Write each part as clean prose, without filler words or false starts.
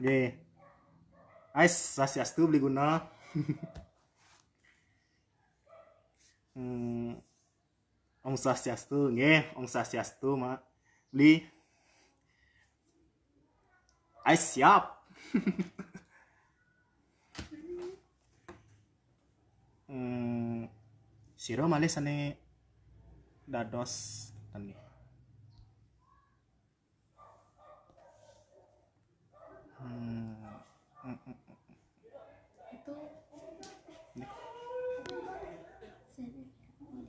Nggih. Ais swastiastu beli guna. Om swastiastu nggih, Om swastiastu mak. Beli. Ais siap. Siro malih sane dados tani.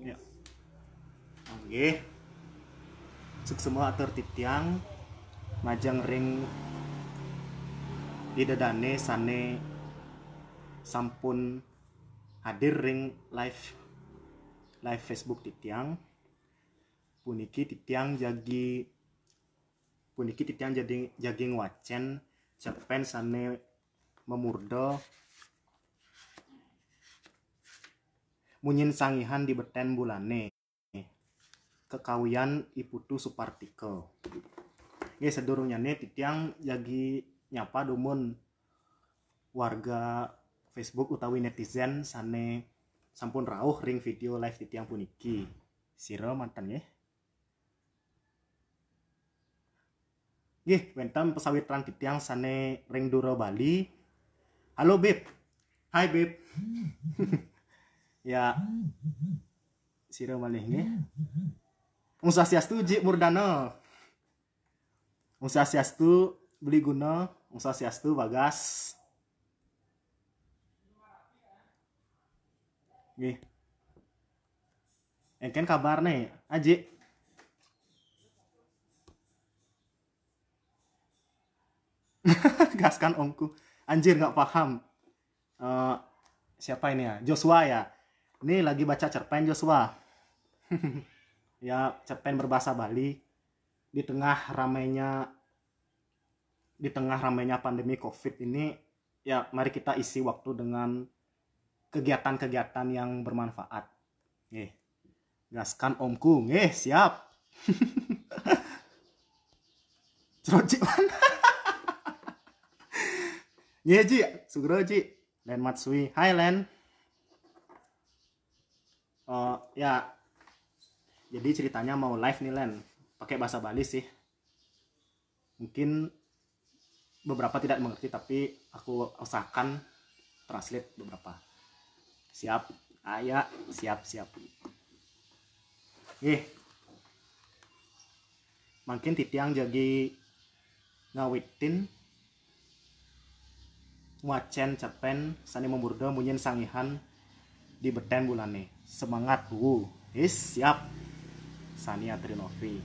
Ya. Oke. Suk semua atur titiang majang ring di dadane sane sampun hadir ring live Facebook titiang. Puniki titiang jadi jaging wacen cerpen sane memurdo munyin sangihan di beten bulane kekawian Iputu Supartike. Nggih sedurungnya nih titiang jagi nyapa dumun warga Facebook utawi netizen sane sampun rauh ring video live titiang puniki. Sira mantan nggih. Nggih, wenten pesawitran titiang sane ring Duro Bali. Halo Beb. Hai Beb. Ya. Sira malih nggih. Om Swastiastu Ji Murdana. Om Swastiastu Beli Guna, Om Swastiastu Bagas. Nggih. Engken kabar nih, Aji. Gaskan omku. Anjir nggak paham. Siapa ini ya? Joshua ya. Ini lagi baca cerpen Joshua. Ya, cerpen berbahasa Bali di tengah ramainya pandemi Covid ini. Ya, mari kita isi waktu dengan kegiatan-kegiatan yang bermanfaat. Nih, gaskan omku. Nih, siap. Ceroci mana? Nih, Ji, sugro Ji. Len Matsui. Hai Len. Ya. Jadi ceritanya mau live nih Len. Pakai bahasa Bali sih. Mungkin beberapa tidak mengerti tapi aku usahakan translate beberapa. Siap. Aya, siap. Mungkin titiang jadi ngawitin wacen cerpen sani memurdo munyin sangihan di beten bulane. Semangat siap. Sania Trinovi.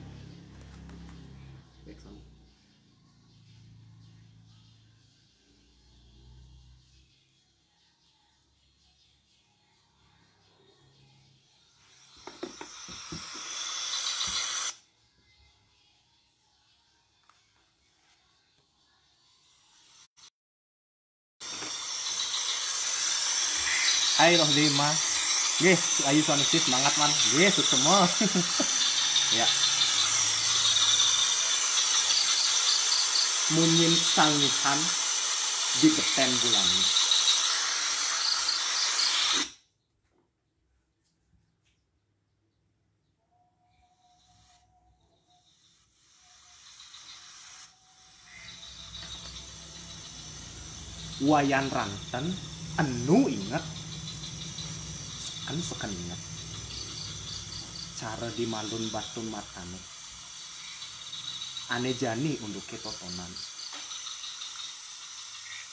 Hai Roh Lima. Nggih, ayu suanisi semangat man. Nggih, semua. Ya. Munyin sangihan di beten bulani. Wayan ranten enu inget sekan inget cara dimalun batun matane ane jani unduke totonan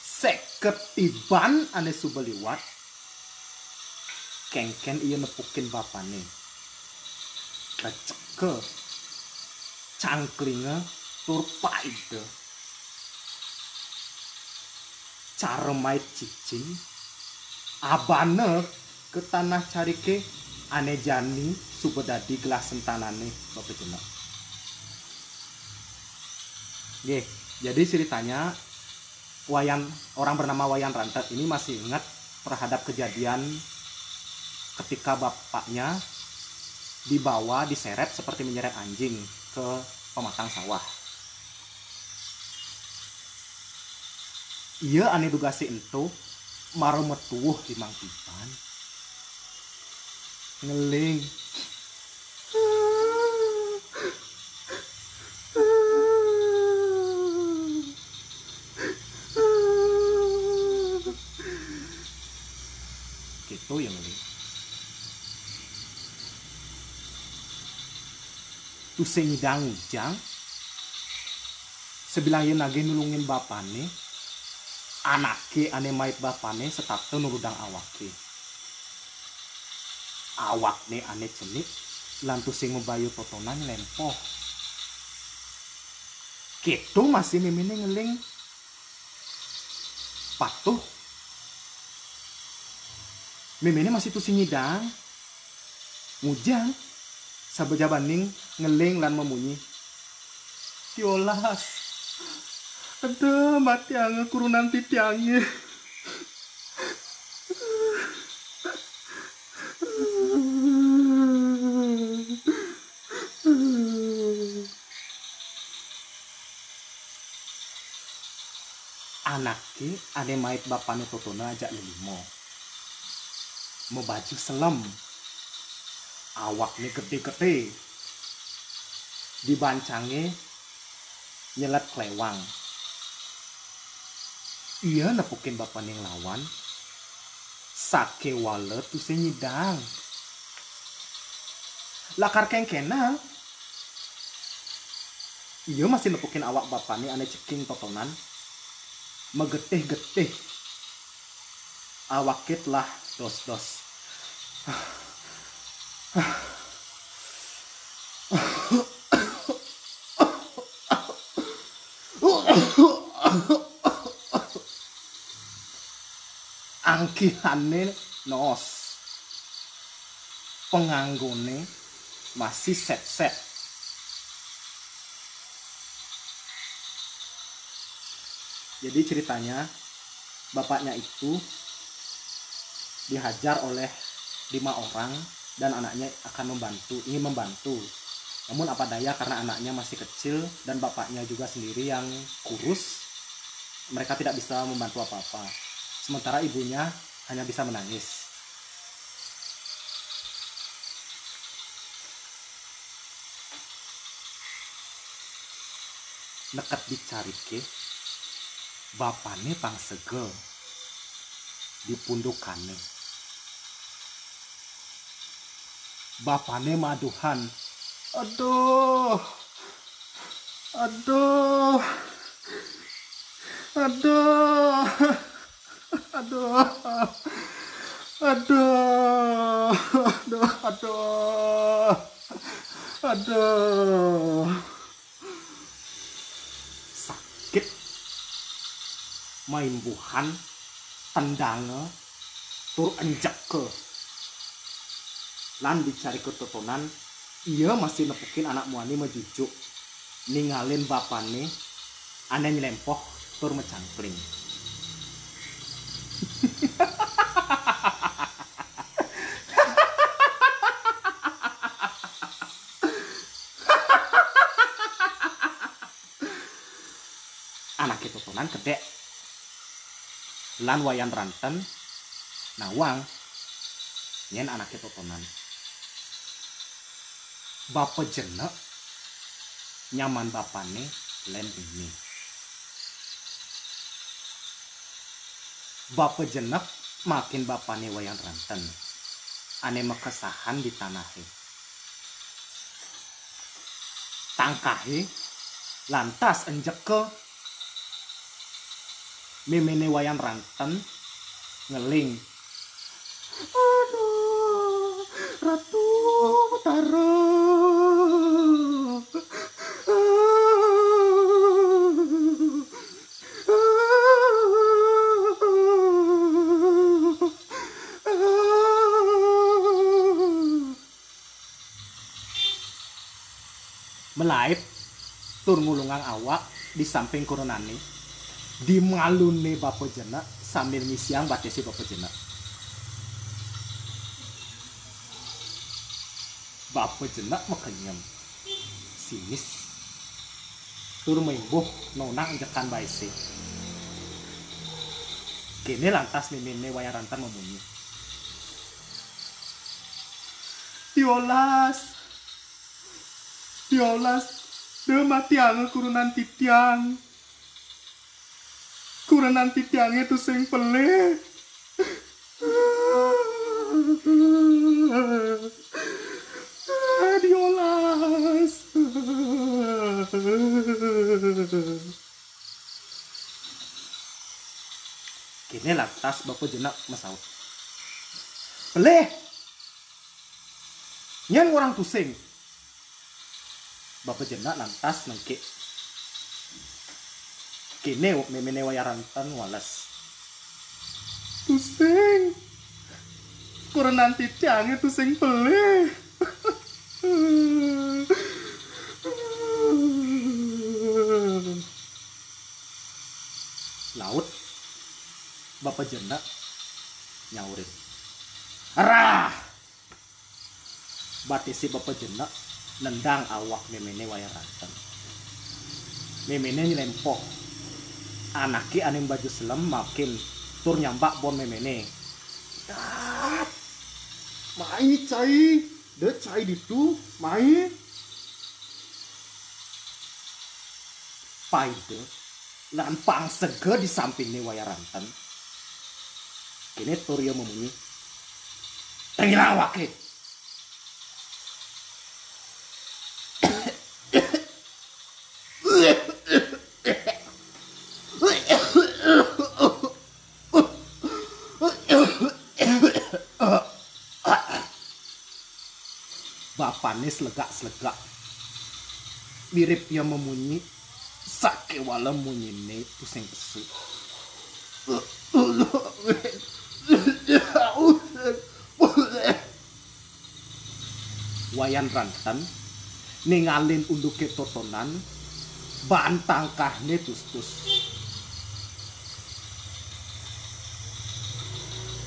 seketiban ane subeliwat kengken iya nepukin bapane keceke cangklinge tur paide cara mait cicing abane ke tanah carike ane jani subedadi gelas sentanane bapejenak. Nggih, jadi ceritanya orang bernama Wayan Rantet ini masih ingat terhadap kejadian ketika bapaknya dibawa diseret seperti menyeret anjing ke pematang sawah. Iya ane duga si ento maro metuh di Mang Pipan ngeling. Gitu ya ngeling. Tu sengidang ujang sebilang ye nage nulungin bapane anake ane mait bapane setapte nurudang awake awakne ane cenik lantu sing membayu totonan lempoh gitu masih mimine ngeling patuh mimine masih tu singidang mujang sabeja banding ngeling lan memunyi tiolas ada mati ange kurunan titiange anake ane mait bapane totona ajak lelimo mau baju selem awak nih gede-gede dibancange nyelet klewang iya nepukin bapane lawan sake walet tuh nyidang lakar kengkenang iya masih nepukin awak bapane ane ceking totonan megetih-getih awakit lah dos-dos angkihane nos penganggone masih set-set jadi ceritanya bapaknya itu dihajar oleh 5 orang dan anaknya ingin membantu namun apa daya karena anaknya masih kecil dan bapaknya juga sendiri yang kurus mereka tidak bisa membantu apa-apa sementara ibunya hanya bisa menangis. Nekat dicarike bapane pangsegel di pundukane bapane maduhan aduh aduh aduh aduh aduh aduh aduh aduh sakit maimbuhan tendange tur enjeke lan dicari ketotonan iya masih nepukin anak muani mejujuk ningalin bapane ane nyelempoh tur mecangkling anak ketotonan kedek lan wayan ranten nawang nyen anak ketotonan bapak jenek nyaman bapane len ini bapak jenek makin bapane wayan ranten ane mekesahan di tanahe tangkahe lantas enjeke mimene wayan ranten ngeling aduh Ratu Utara melaip tur ngulungang awak di samping kurunane di malune bapak jenak sambil ngisiang batesi bapak jenak bapak jenak mekenyem sinis tur maimbuh nonang jekan baisi Kini lantas mimine wayang rantan memunyi. Diolas, de matiang kurunan titiang. Kurunan titiangnya tuh sing peleh. Diolas. Kini lantas bapak jenak masaut. Peleh. Nyan orang pusing. Bapak jenak lantas nengke. Kini memene wayarantan walas. Pusing. Kurang nanti tiangnya pusing peleh. Laut. Bapak jenak nyaurin. Arah! Batisi bapak jenak nendang awak memene wayarantan. Memene nyelempoh. Anaki aning baju selam makin tur nyambak bon memene. Mai cai, de cai ditu, mai. Paide lan pang sege di samping ni wayarantan. Kini Turyo memunyi. Tengilah awake. Bapane selegak-selegak. Mirip yang memunyi. Sakewala munyine pusing pesu. Wayan rantan ningalin unduke totonan bantangkahne tus-tus.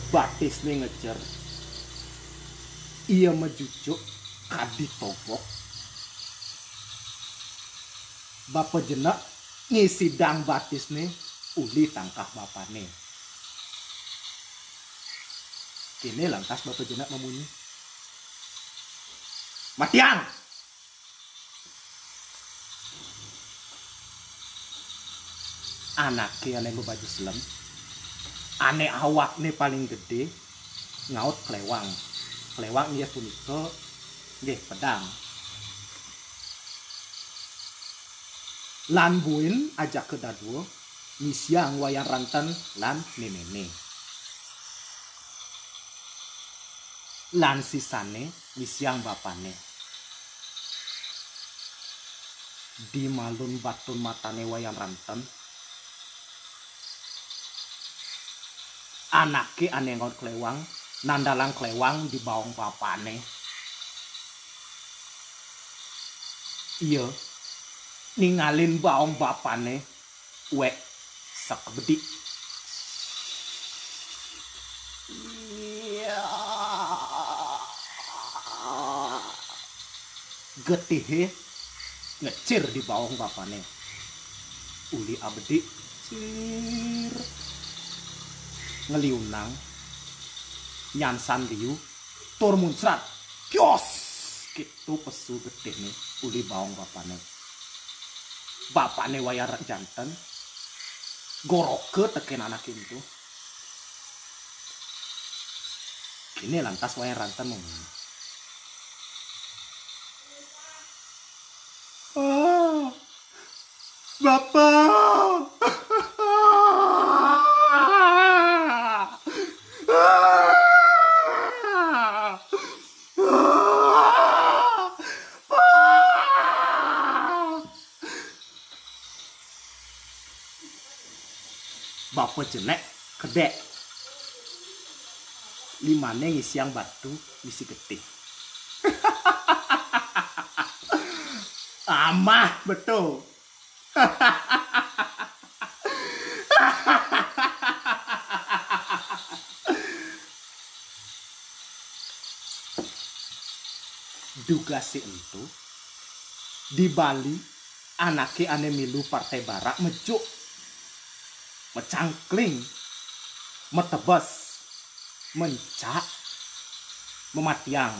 Batisne ngejer. Ia mejujuk kadi tobok. Bapak jenak ngisi dang batisne uli tangkah bapane. Kini lantas bapak jenak memunyi. Matiang! Anaknya aneh baju selam. Aneh awaknya paling gede. Ngaut kelewang. Kelewang dia punika nggih pedang. Lan buin ajak ke dadwo misiang wayang rantan lan memene. Lan sisane misiang bapane. Di malun batun matane wayang rantan. Anake ane ngot klewang, nandalang klewang di bawang bapane. Iya, ningalin bawang bapane, wek sakebedi. Getihe ngecir di bawang bapane. Uli abdi cir ngeliunang nyansan liu tur muncrat kios gitu pesu getih nih uli bawang bapane wayar jantan goroke teken anak itu. Kini lantas wayar rantan ngomong. Bapak. Bapak jelek kedek. Limane ngisiang batu misi getih. Amah betul. Duga si entu di Bali anake ane milu partai barak mejuk mecangkling metebas, mencak, mematiang.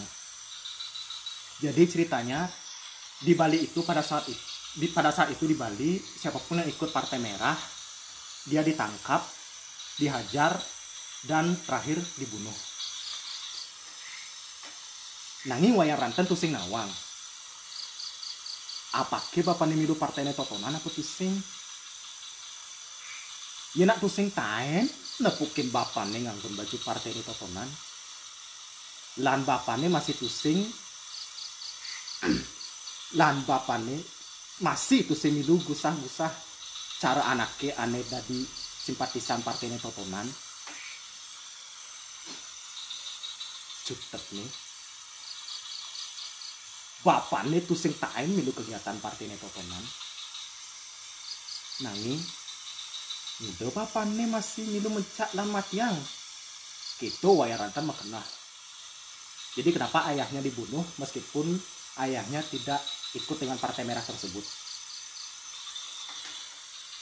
Jadi ceritanya di Bali itu pada saat itu di Bali, siapapun yang ikut Partai Merah dia ditangkap, dihajar, dan terakhir dibunuh. Nanging wayang ranten tusing nawang. Apake bapak ni milu partai ni totonan apa tusing? Ya nak tusing taen, nepukin bapak ni nganggun baju partai ni totonan. Lan bapak ni masih tusing, lan bapak ni masih tusing milu gusah-gusah cara anaknya aneh dadi simpatisan partai ni totonan. Cutek nih. Bapak nih tusing taen milu kegiatan partai ni totonan. Nanging udah bapak nih masih milu mencak lan matiang. Gitu wayang rantan makena. Jadi kenapa ayahnya dibunuh meskipun ayahnya tidak ikut dengan Partai Merah tersebut?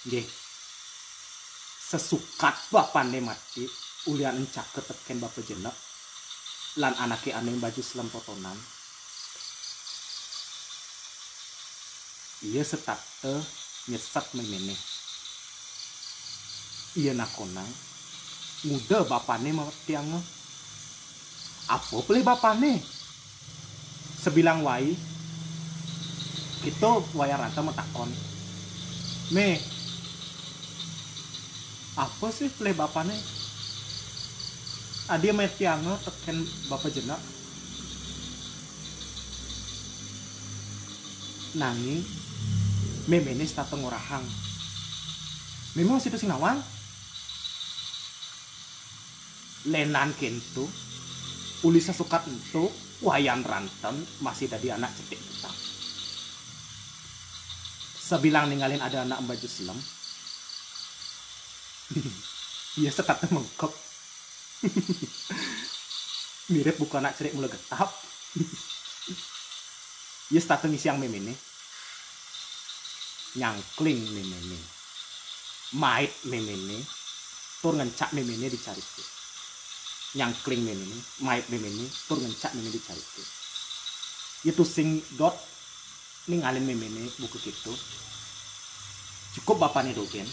Nggih. Sesukat bapak nih mati ulian encak keteken bapak jenek lan anaknya aneh baju selam totonan. Iya setate nyesat memene. Iya nakonang muda bapane matiang. Apa boleh bapane? Sebilang wai kita wayang ranta metakon. Me apa sih boleh bapane? Adia matiang teken bapak jenak. Nanging memene stata ngorahang. Memang situ sing nawang. Lenan kentu uli sesukat itu wayang ranten masih dari anak cetek kita. Sebilang ninggalin ada anak baju selam. Iya sekat mengkep. Mirip bukan anak cetek mulai getap. Iya stata ngisi yang memene. Nyangkling memene. Mait memene. Tur ngencak memene dicari tuh. Nyangkling memene, mait memene, tur ngencak memene dicari tuh. Itu sing dot ninggalin memene buku gitu. Cukup bapaknya dogen.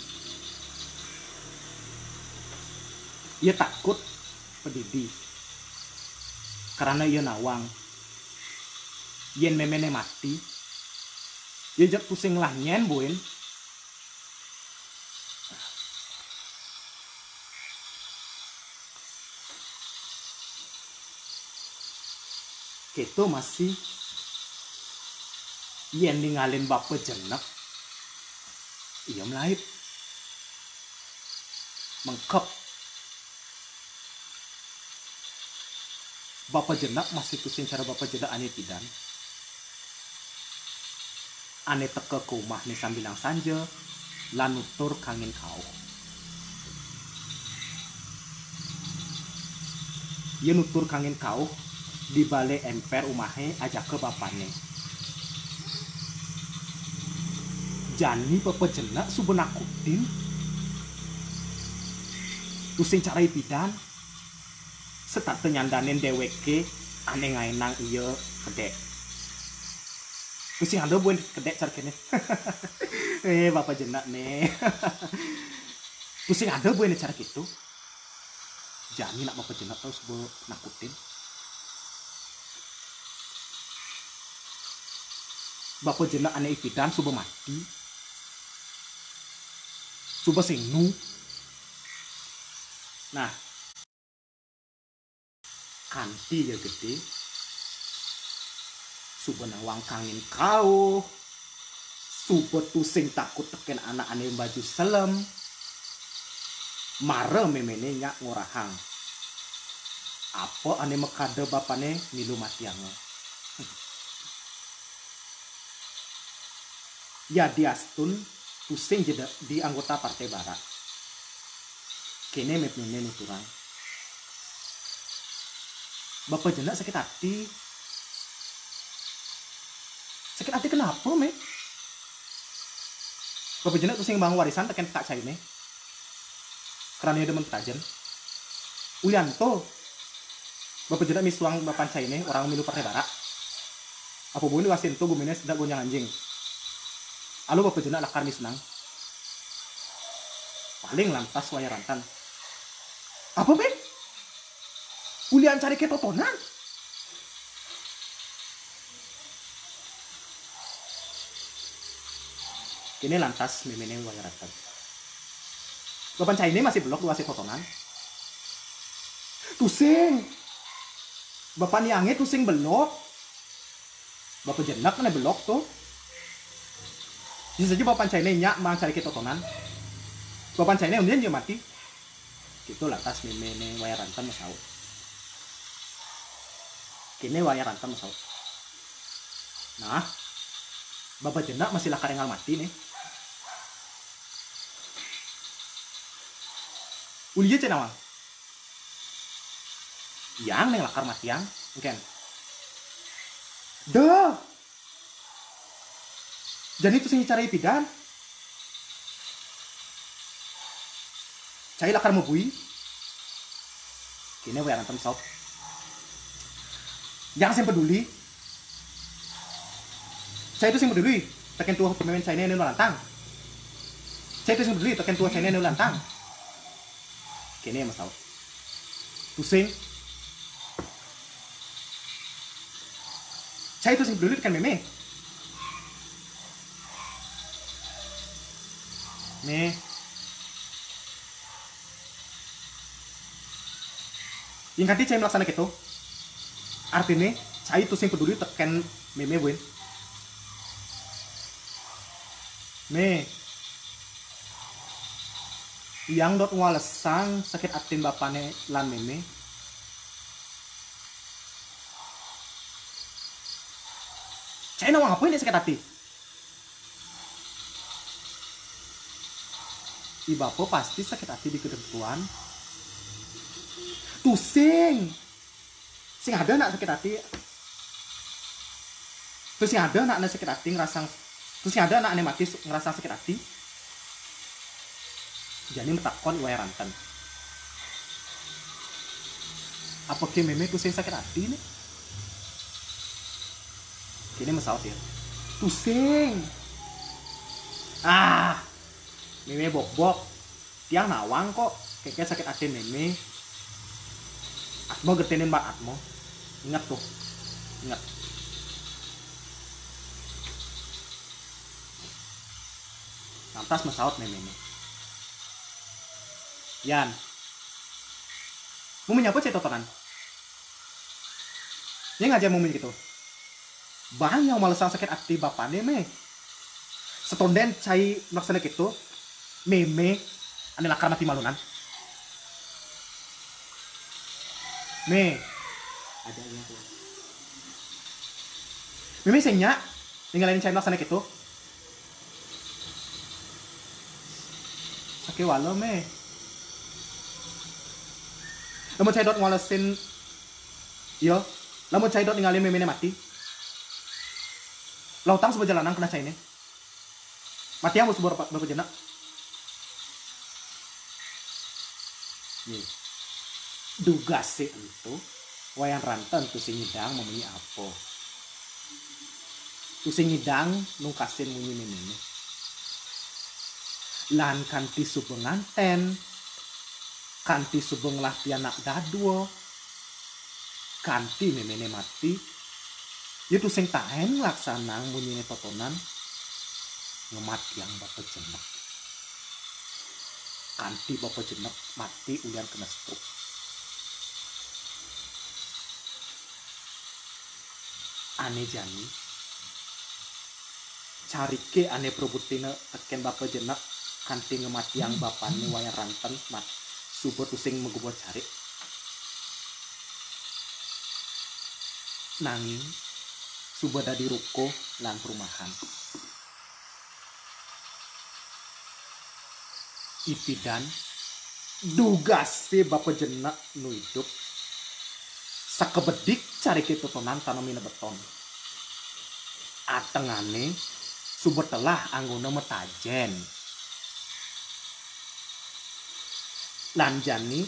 Ia takut pedidi. Karena ia nawang. Yen memene mati. Ia jat pusing lah nyen buin. Kita masih yen ninggalin bapak jenek iya melahit mengkep bapak jenek masih pusing cara bapak jenek aneh tidan aneh teke ke rumah nih sambilang sanja lan nutur kangen kau ia nutur kangen kau di balai emper rumahnya ajak ke bapaknya. Jani bapak jenak subenakutin tusing cara ipidan setat tenyandanin deweke aneh ngainang iya kedek tusing anda buin kedek carkene bapak jenak nih tusing anda buin cara gitu Jani nak bapak jenak tau subenakutin bapak jenak aneh ipidan suba mati suba singnu nah kanti ya gede suba nawang kangin kau suba tusing takut teken anak aneh baju selem mare memene nyak ngorahang apa aneh mekade bapane milu matiango ya diastun pusing jeda di anggota Partai Barat kene memene nuturang bapak jenak sakit hati kenapa me bapak jenak pusing bang warisan teken tak cair nih karena dia demen tajen Ulianto bapak jenak misuang bapan China orang milu partai barak apa boleh wasin tuh gumines tidak gonjang anjing alo bapak jenak lakar misnang paling lantas waya rantan apa be ulian cari ketotonan kini lantas memene waya rantan bapan China masih blok dua totonan tusing bapak niange tusing belok bapak jenak kena belok tuh bisa saja bapak China nyak mang cari ketotonan bapak China kemudian dia mati gitu lantas memene waya rantan masau kini waya rantan masau nah bapak jenak masih lakar engal mati nih ulinya cenawang yang neng lakar mati yang mungkin dah jadi itu sih cara pidan saya lakar mau bui kini waya rantan masau jangan saya peduli saya itu sih peduli tekan tua pemain China ini lantang saya itu sih peduli tekan tua China ini lantang kini yang masau pusing saya itu sih peduli tekan meme nih yang tadi saya melaksanakan gitu artinya saya itu sih peduli tekan meme win nih yang dot walesang sakit atin bapane lan meme saya nawang apa ini sakit hati ibapo pasti sakit hati di kedentuan tusing sing ada nak sakit hati terus yang ada nak sakit hati ngerasa terus yang ada nak mati ngerasa sakit hati jadi metakon waya rantan apa ke meme tusing sakit hati nih kini mesawat ya tusing meme bok tiang nawang kok kayak sakit hati meme Atmo getenin mbak Atmo ingat tuh ingat lantas mesawat meme Yan mau menyapa cek totonan ya ngajak mau gitu bang yang malasang sakit hati bapaknya me setonden cai melaksana gitu meme ane lakar mati malunan me ada yang tuh meme sengnya tinggalin cai melaksana gitu sakit walo me lamun cai dot ngalesin yo lamun cai dot ninggalin meme mati lautang sebuah jalanan kena cai ini mati yang sebuah berapa jenak duga sih itu wayang ranten tuh si ngidang memunyi apa tuh si ngidang nungkasin munyi ini lan kanti subenganten kanti subeng lah pianak dadwo kanti memene mati itu sing tahen laksanang munyine totonan ngemat yang bapak jenak kanti bapak jenak mati ulian kena stroke ane jani carike ane probutine teken bapak jenak kanti ngemat yang bapane wayang ranten mat subot using megubah cari nanging subot dari ruko lan perumahan ipidan duga si bapak jenak nu hidup sakebedik cari ketotonan tanamina beton atengane subot telah anggona metajen lanjani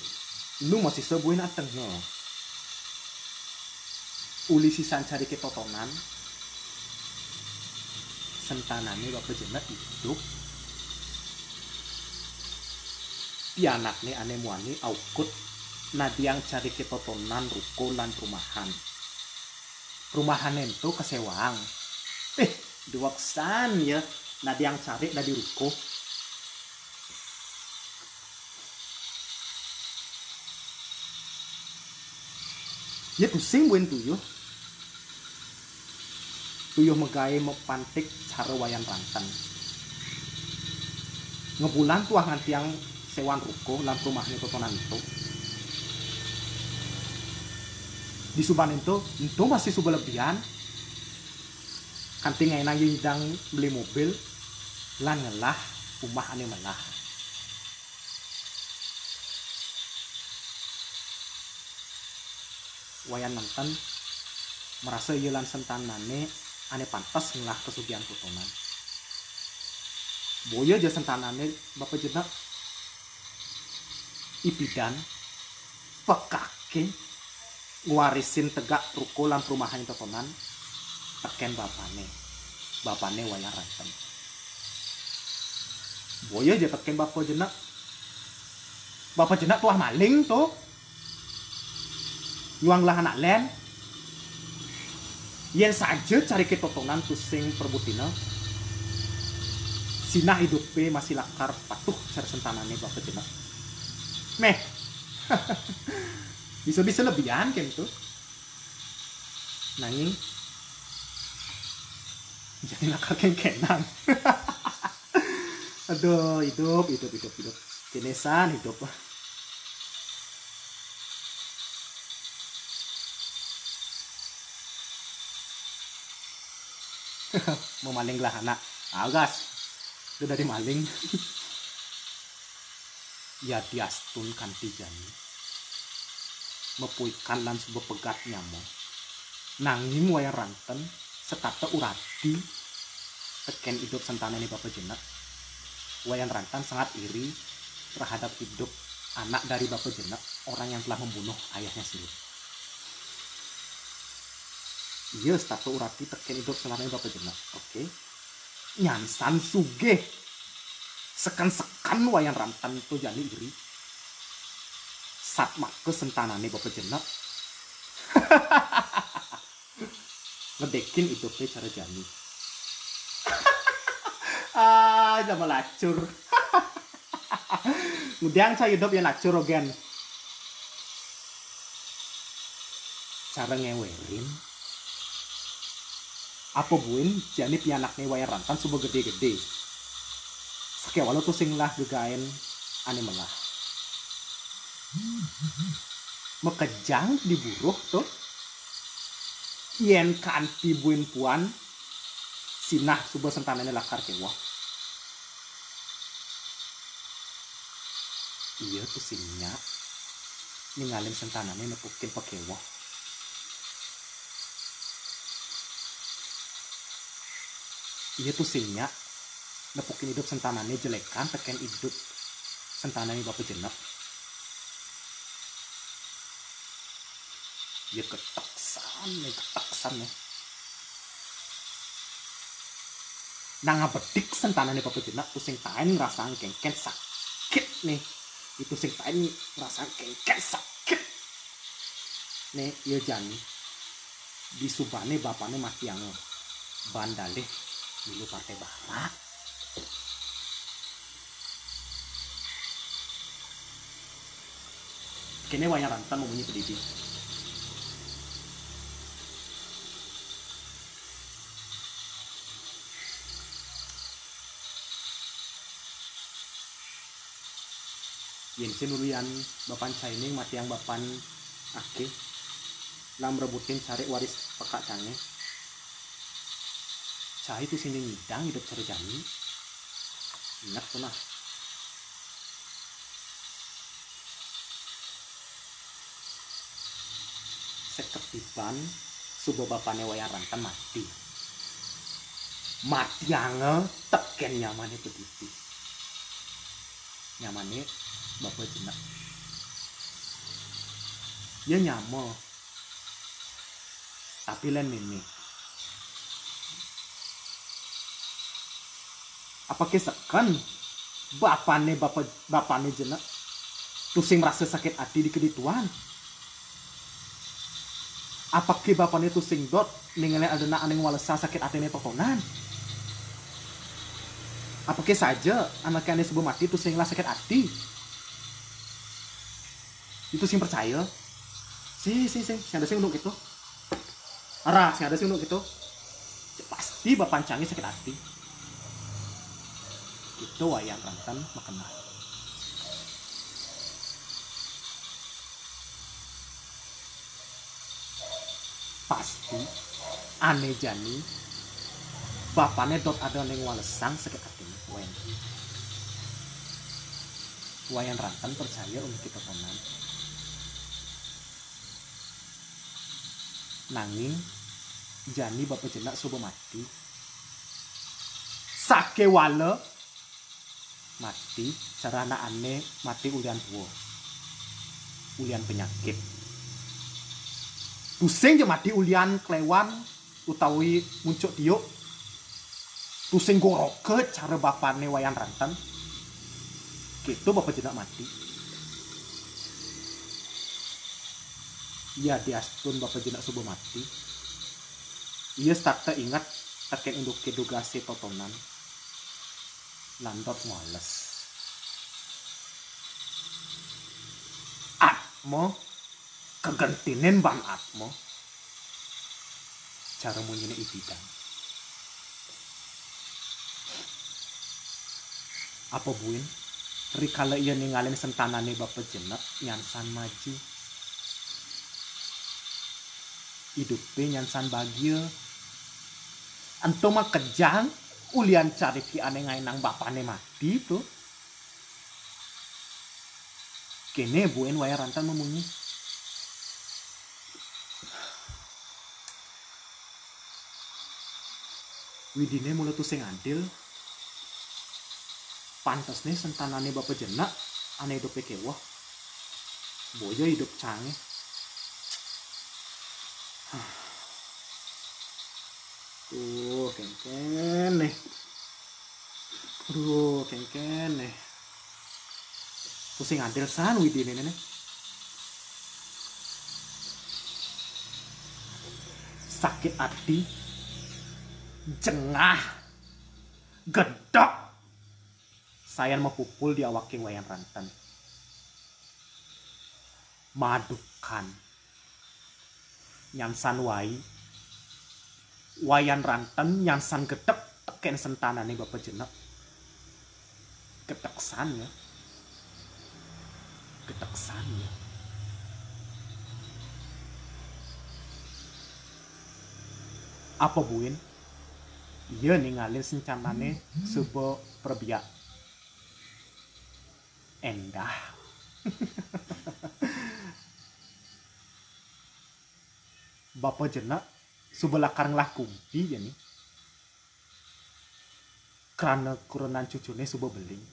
lu masih sebuin ateng no uli sisan cari ketotonan sentanane bapak jenak hidup pianak nih ane muani aukut nadiang cari ketotonan ruko lan rumahan itu kesewang duaksan ya nadiang cari dari ruko ya pusing buin tuyuh megai mepantik cara wayan rantan ngebulan tuah nganti yang sewan ruko lan rumahnya totonan itu di suban itu masih subelebihan kanti ngainang yindang beli mobil lan ngelah rumah ane melah wayan nonton merasa yelan sentanane ane pantas ngelah kesugihan totonan boyo aja sentanane bapak jenak ipidan pekake ngwarisin tegak ruko lan perumahan totonan teken bapane wayang ranten boyo aja teken bapak jenak tuah maling tuh nyuang lah anak len yen saja cari ketotonan pusing perbutina sinah hidupe masih lakar patuh cara sentanane bapak jenak meh bisa lebihan kan tuh nanging jadi lakar kenang aduh hidup jenesan hidup memaling lah anak agas itu dari maling ya diastun kanti jani mepuikan lan sebuah pegat nyamo nanging wayang ranten sekata urati teken hidup sentana ini bapak jenak wayang ranten sangat iri terhadap hidup anak dari bapak jenak orang yang telah membunuh ayahnya sendiri. Iya, statu urati teken hidup selarnya bapak jenak. Oke. Nyansan suge. Sekan wayang rantan itu jani iri. Sat make sentanane bapak jenak. Ngedekin hidupnya cara jani. Udah melacur. Kemudian saya hidup yang lacur ogen. Cara ngewerin. Apa buin jani pianaknya wayang rantan subuh gede-gede sake walau tuh sing lah gegain ane melah mekejang diburuh tuh yen kanti buin puan sinah subuh sentanane lakar kewa iya tuh singnya ninggalin sentanane nepukin pekewa iya tuh singnya nepukin hidup sentanane jelekan teken hidup sentanane bapak jenak dia keteksan ya nang bedik sentanane bapak jenak tuh sing tain ngerasaan kengken sakit nih itu sing tain ngerasaan kengken sakit nih iya jani di subane bapane mati yang bandale dulu partai barat kene wayang rantan mau bunyi pedidi yen sinurian bapan caining mati yang bapan ake lam rebutin cari waris pekak cange cah itu sini ngidang hidup cari jani ingat tuh nah seketipan subuh bapane wayang rantan mati yang teken nyamannya pediti nyamannya bapak jenak Ya nyamo. Tapi lain ini. Apa kesekan bapane jenak tusing merasa sakit hati di kedituan. Apa ke bapane tusing dot ninggalin adena aneng walesa sakit hati ne totonan. Apa ke saja anaknya ane sebelum mati tusing lah sakit hati. Itu sing percaya. Si ada sing untuk itu. Arah sing ada sing untuk itu. Pasti bapancangi sakit hati. Itu wayang rantan makena. Pasti ane jani bapane dot ada neng walesang sakit hati wayan rantan percaya untuk kita teman nanging jani bapak jenak subuh mati sake wale mati cara anak aneh mati ulian tua ulian penyakit tusing je mati ulian klewan utawi muncul tiuk tusing goroke cara bapane wayan rantan gitu bapak jenak mati ya diastun bapak jenak subuh mati iya start ingat terkait induk kedugasi totonan landot males atmo kegentinin ban atmo cara munyine ibidan apa buin rikala iya ninggalin sentanane bapak jenak nyansan maju hidupnya nyansan bahagia ento mah kejang ulian cari ki ane ngainang bapane mati tuh kene buin waya rantan memunyi widine mulai tuh sing adil pantas nih sentanane bapak jenak ane hidup kewah boyo hidup canggih tuh kengken nih aduh kengken nih pusing adil san widine nih sakit hati jengah gedok saya mau pukul di awake wayan rantan madukan nyansan wayan rantan nyansan gedek teken sentanane bapak jenak geteksan ya apa buin iya ninggalin sencanane sebuah perbiak endah bapak jenak sebelah karenglah kumpi ya nih karena kurenan cucune sebuah beling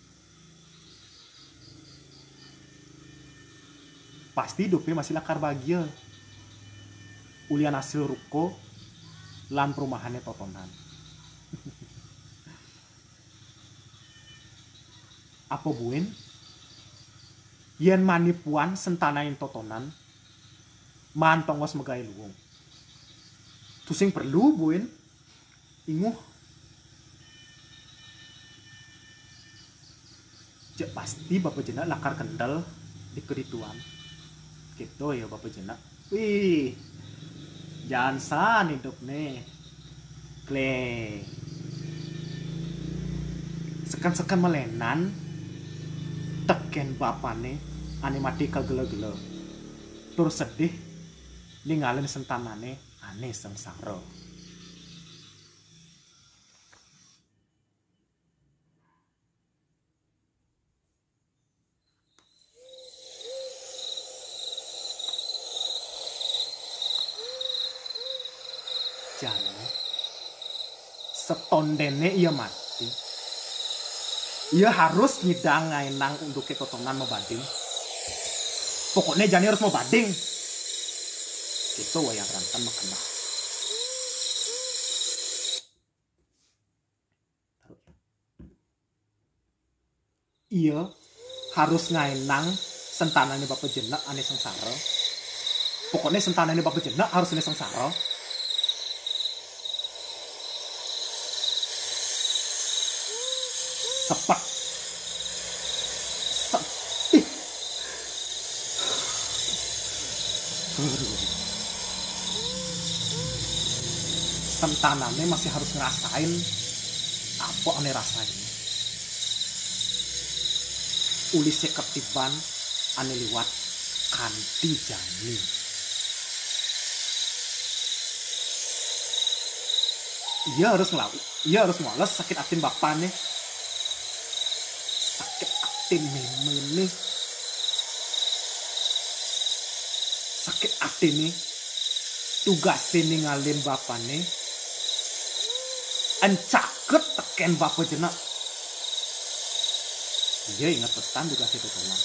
pasti hidupnya masih lakar bahagia ulian hasil ruko lan perumahannya totonan apa buin yen manipuan sentanain totonan mantongos megai luwung tusing perlu buin inguh cek pasti bapak jenak lakar kendal di kedituan gitu ya bapak jenak wih jangan san hidup nih kle sekan melenan teken bapane ane mati kagele-gele tur sedih ninggalin sentanane ane sengsara jane setondene ia mati ia harus ngidang ngainang untuk ketotonan mau bading pokoknya jani harus mau bading Itu wayang rantan makena. Iya harus ngainang sentanane bapak jenak ane sengsara. Pokoknya sentanane bapak jenak harus ane sengsara. Sepet sedih. Sentanane masih harus ngerasain apa ane rasain. Ulisnya ketiban ane liwat kanti jani. Iya harus ngelawan, iya harus ngoles sakit atin bapaknya, sakit atin memene, sakit atin nih, tugasnya ninggalin bapaknya, encaket teken bapak jenak. Iya ingat pesan tugasnya Totonan.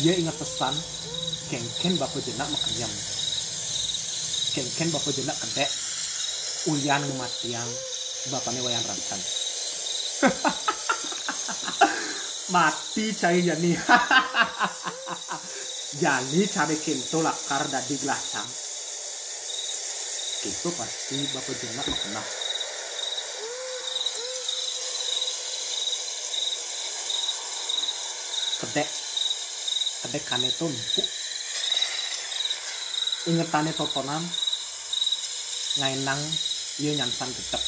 Iya ingat pesan kengken bapak jenak makenyam, kengken bapak jenak kedek ulian kematian bapaknya wayan rantan. Mati cai Jani. Jani cari kinto lakar dadi gelasang. Itu pasti bapak jenak makena. Kedek kane itu empuk. Ingetane Totonan ngainang iya nyansan gedek.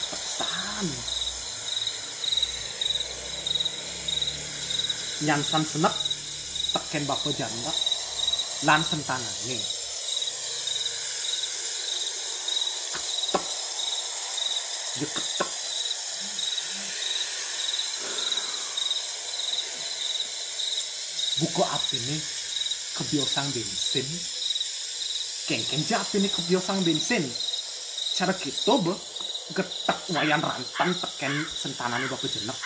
Pesan. Nyansan senek teken bapak janda lan sentanane. Ketek. Dia ketek. Buku api nih kebiasaan bensin. Kengkeng api nih kebiasaan bensin. Cara gitu be getek wayan rantan teken sentanane bapak jenek.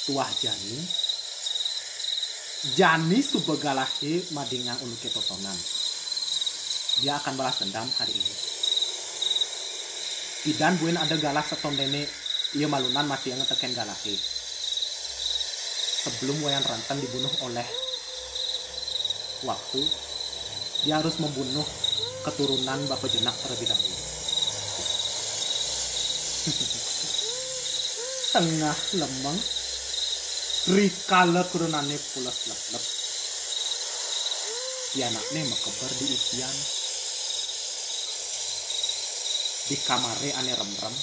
Tuah Jani subegalahi madingang unuke Totonan. Dia akan balas dendam hari ini. Idan buen ada galak setondene ia malunan mati yang teken galahi. Sebelum wayan rantan dibunuh oleh waktu, dia harus membunuh keturunan bapak jenak terlebih dahulu. Tengah lemeng rikala kurunane pulas lep-lep. Pianakne mekeber di ipian. Di kamare ane rem-rem.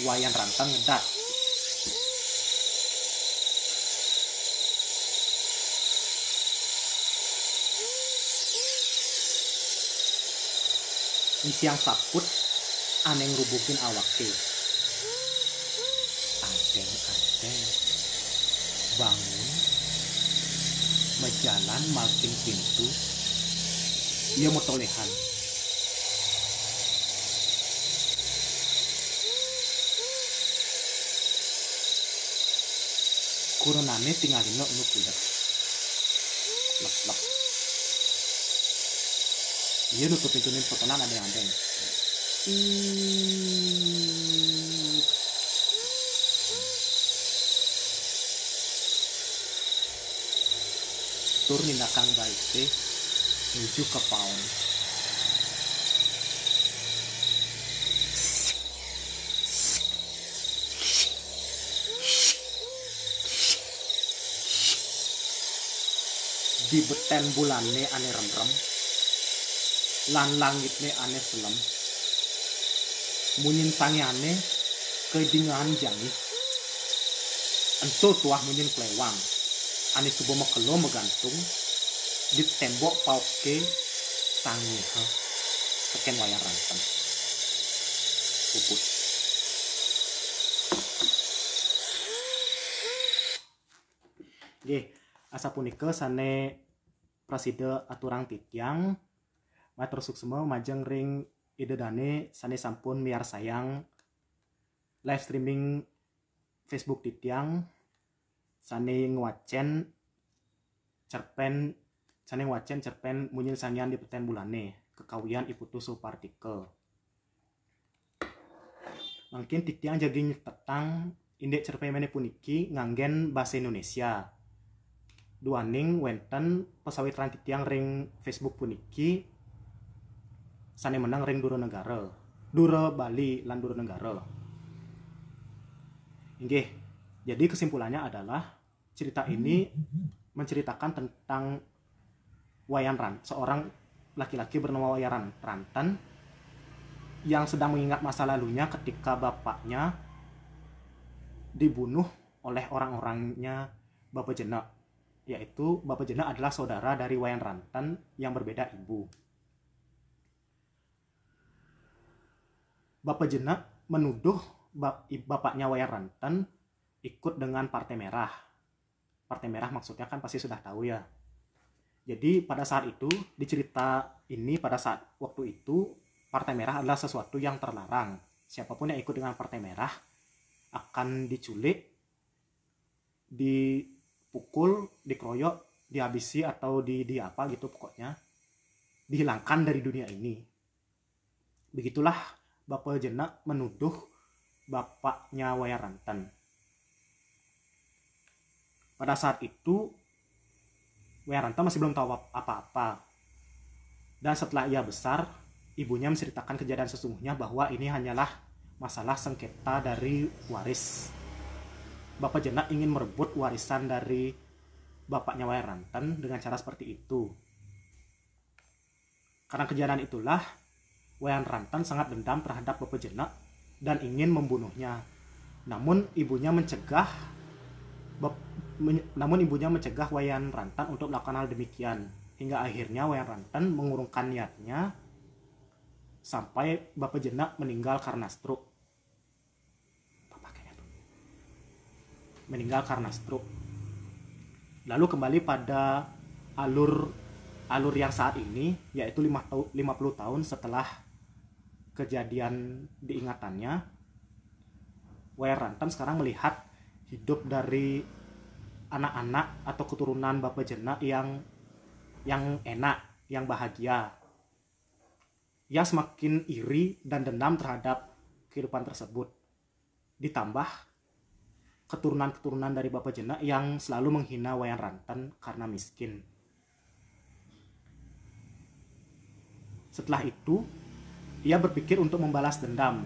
Wayan rantan ngedat. Siang saput aneh ngerubukin awake. Adeng bangun mejalan malking pintu. Ia mau tolehan. Kurunane tinggalin no nukules. Lep. Iya nutup pintunya Totonan adeng-adeng. Tur nindakang baik sih menuju ke paun. Di beten bulanne ane rem-rem. Lan langitne ane selem. Munyin sangiane kedingan jangi. Entu tuah munyin klewang. Ane subuh mekelo megantung di tembok pauke sangiha teken wayang ranten. Puput. Nggih, asa punika sane prasida aturang titiang matur suksema majeng ring idedane sane sampun miar sayang live streaming Facebook titiang sane ngwacen cerpen munyil sangian di peten bulane kekawian iputu supartike. Mungkin titiang jaging petang indek cerpen mene puniki nganggen bahasa Indonesia. Duaning wenten pesawitran titiang ring Facebook puniki sane menang ring Dura Negara. Dura Bali lan Dura Negara. Inggih. Jadi kesimpulannya adalah cerita ini menceritakan tentang seorang laki-laki bernama Wayan Ranten yang sedang mengingat masa lalunya ketika bapaknya dibunuh oleh orang-orangnya Bapak Jenak, yaitu Bapak Jenak adalah saudara dari Wayan Ranten yang berbeda ibu. Bapak Jenak menuduh bapaknya Wayan Ranten ikut dengan Partai Merah. Partai Merah maksudnya kan pasti sudah tahu ya. Jadi pada saat itu, di cerita ini pada saat waktu itu, Partai Merah adalah sesuatu yang terlarang. Siapapun yang ikut dengan Partai Merah akan diculik, dipukul, dikeroyok, dihabisi atau di apa gitu pokoknya. Dihilangkan dari dunia ini. Begitulah Bapak Jenak menuduh bapaknya Wayan Ranten. Pada saat itu, Wayan Ranten masih belum tahu apa-apa. Dan setelah ia besar, ibunya menceritakan kejadian sesungguhnya bahwa ini hanyalah masalah sengketa dari waris. Bapak Jenak ingin merebut warisan dari bapaknya Wayan Ranten dengan cara seperti itu. Karena kejadian itulah, Wayan Ranten sangat dendam terhadap Bapak Jenak dan ingin membunuhnya. Namun ibunya mencegah Wayan Ranten untuk melakukan hal demikian. Hingga akhirnya Wayan Ranten mengurungkan niatnya sampai Bapak Jenak meninggal karena stroke. Lalu kembali pada alur yang saat ini, yaitu 50 tahun setelah kejadian diingatannya, Wayan Ranten sekarang melihat hidup dari anak-anak atau keturunan Bapak Jenak yang enak, yang bahagia. Ia semakin iri dan dendam terhadap kehidupan tersebut. Ditambah keturunan-keturunan dari Bapak Jenak yang selalu menghina Wayan Ranten karena miskin. Setelah itu, ia berpikir untuk membalas dendam.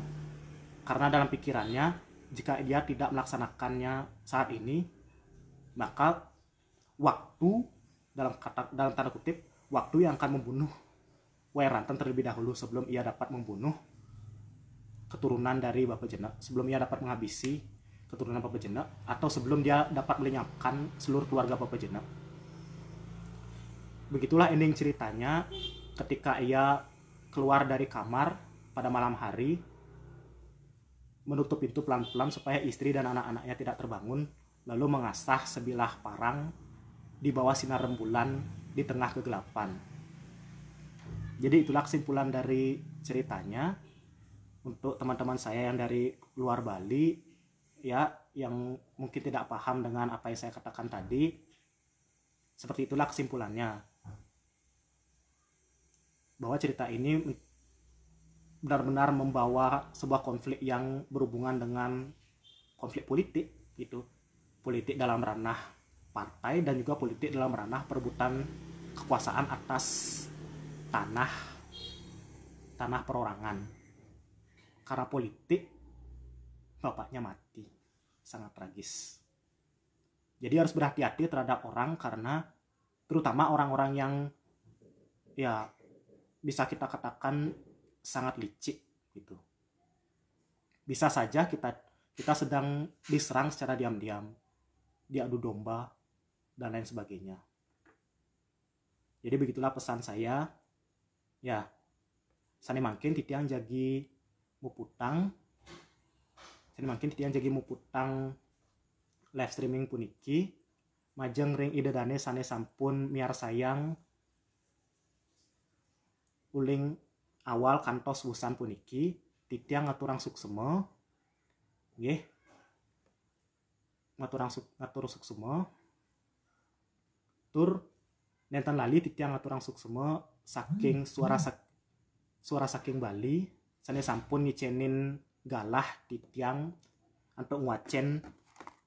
Karena dalam pikirannya, jika dia tidak melaksanakannya saat ini, maka waktu, dalam tanda kutip, waktu yang akan membunuh Wayan Ranten terlebih dahulu sebelum ia dapat membunuh keturunan dari Bapak Jenak, sebelum ia dapat menghabisi keturunan Bapak Jenak, atau sebelum dia dapat melenyapkan seluruh keluarga Bapak Jenak. Begitulah ending ceritanya ketika ia keluar dari kamar pada malam hari, menutup pintu pelan-pelan supaya istri dan anak-anaknya tidak terbangun, lalu mengasah sebilah parang di bawah sinar rembulan di tengah kegelapan. Jadi itulah kesimpulan dari ceritanya. Untuk teman-teman saya yang dari luar Bali, ya, yang mungkin tidak paham dengan apa yang saya katakan tadi, seperti itulah kesimpulannya. Bahwa cerita ini benar-benar membawa sebuah konflik yang berhubungan dengan konflik politik gitu. Politik dalam ranah partai dan juga politik dalam ranah perebutan kekuasaan atas tanah perorangan. Karena politik, bapaknya mati. Sangat tragis. Jadi harus berhati-hati terhadap orang, karena terutama orang-orang yang ya bisa kita katakan sangat licik gitu. Bisa saja kita sedang diserang secara diam-diam, diadu domba dan lain sebagainya. Jadi begitulah pesan saya. Ya, sani mangkin titiang jagi muputang live streaming puniki majeng ring idedane sane sampun miar sayang uling awal kantos wusan puniki titiang ngaturang suksema nggih, ngatur suksema tur nenten lali titiang ngaturang suksema saking suara saking Bali sane sampun ngicenin galah titiang untuk nguacen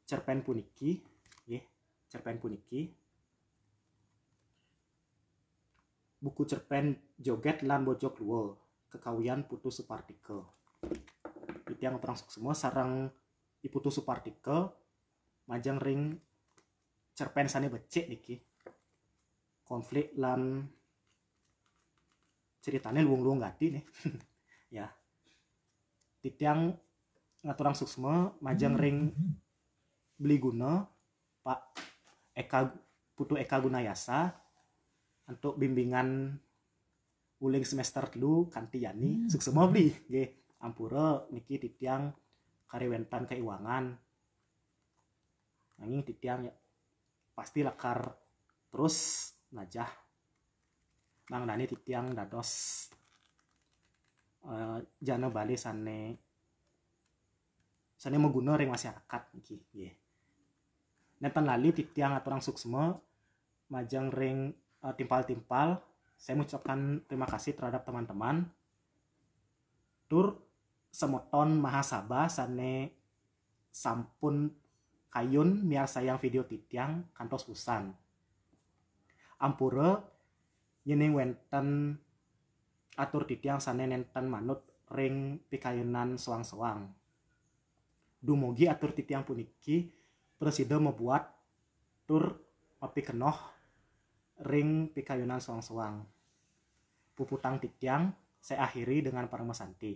cerpen puniki nggih, cerpen puniki buku cerpen Joget lan Bojok Luo Kekawian Putu Supartika. Titiang ngaturang suksema sareng Putu Supartika majeng ring cerpen sane becik niki. Konflik lan ceritanya luwung-luwung gati nih. Ya. Titiang ngaturang suksema majeng ring beli guna Pak Putu Eka Gunayasa untuk bimbingan uling semester 3 kanti yani suksema beli nggih. Ampura niki titiang karewentan keuangan. Nanging titiang ya pasti lakar terus najah mangdani titiang dados jana Bali sane mengguna ring masyarakat niki nggih. Nenten lali titiang ngaturang suksema majeng ring timpal-timpal. Saya mengucapkan terima kasih terhadap teman-teman tur semoton mahasaba sane sampun kayun miar sayang video titiang kantos wusan. Ampura yening wenten atur titiang sane nenten manut ring pikayunan sewang-sewang. Dumugi atur titiang puniki presida membuat tur mapikenoh ring pikayunan sewang-sewang. Puputang titiang saya akhiri dengan parama santi.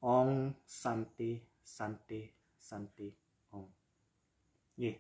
Ong santi santi santi ong. Nggih.